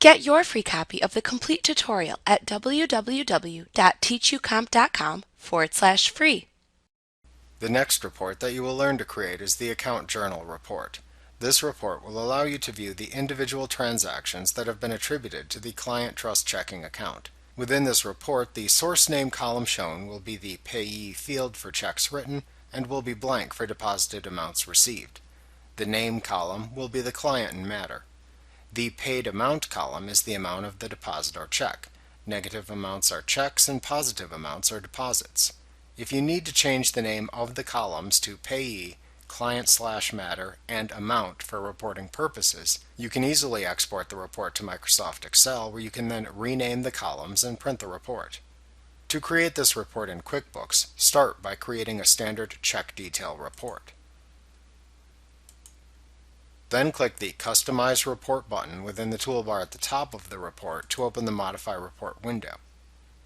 Get your free copy of the complete tutorial at www.teachucomp.com/free. The next report that you will learn to create is the Account Journal report. This report will allow you to view the individual transactions that have been attributed to the Client Trust Checking account. Within this report, the source name column shown will be the payee field for checks written and will be blank for deposited amounts received. The name column will be the client in matter. The paid amount column is the amount of the deposit or check. Negative amounts are checks and positive amounts are deposits. If you need to change the name of the columns to payee, client/matter, and amount for reporting purposes, you can easily export the report to Microsoft Excel, where you can then rename the columns and print the report. To create this report in QuickBooks, start by creating a standard check detail report. Then click the Customize Report button within the toolbar at the top of the report to open the Modify Report window.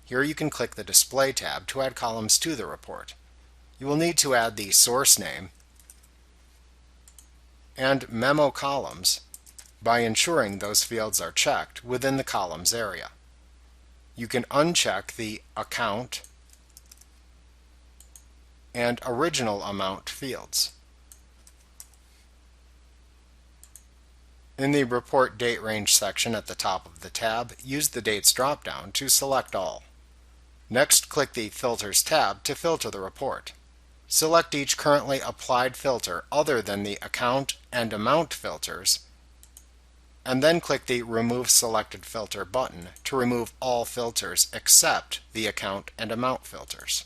Here you can click the Display tab to add columns to the report. You will need to add the source name and memo columns by ensuring those fields are checked within the columns area. You can uncheck the Account and Original Amount fields. In the Report Date Range section at the top of the tab, use the Dates drop-down to select all. Next, click the Filters tab to filter the report. Select each currently applied filter other than the Account and Amount filters, and then click the Remove Selected Filter button to remove all filters except the Account and Amount filters.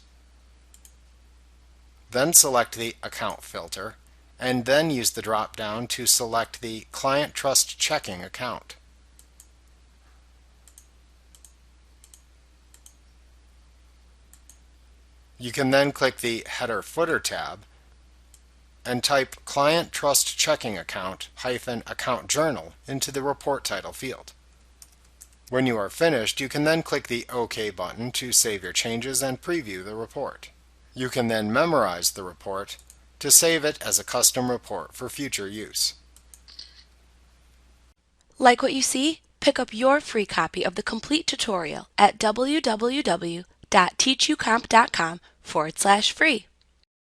Then select the Account filter, and then use the drop-down to select the Client Trust Checking account. You can then click the Header/Footer tab and type Client Trust Checking Account -Account Journal into the report title field. When you are finished, you can then click the OK button to save your changes and preview the report. You can then memorize the report to save it as a custom report for future use. Like what you see? Pick up your free copy of the complete tutorial at www.teachucomp.com/free.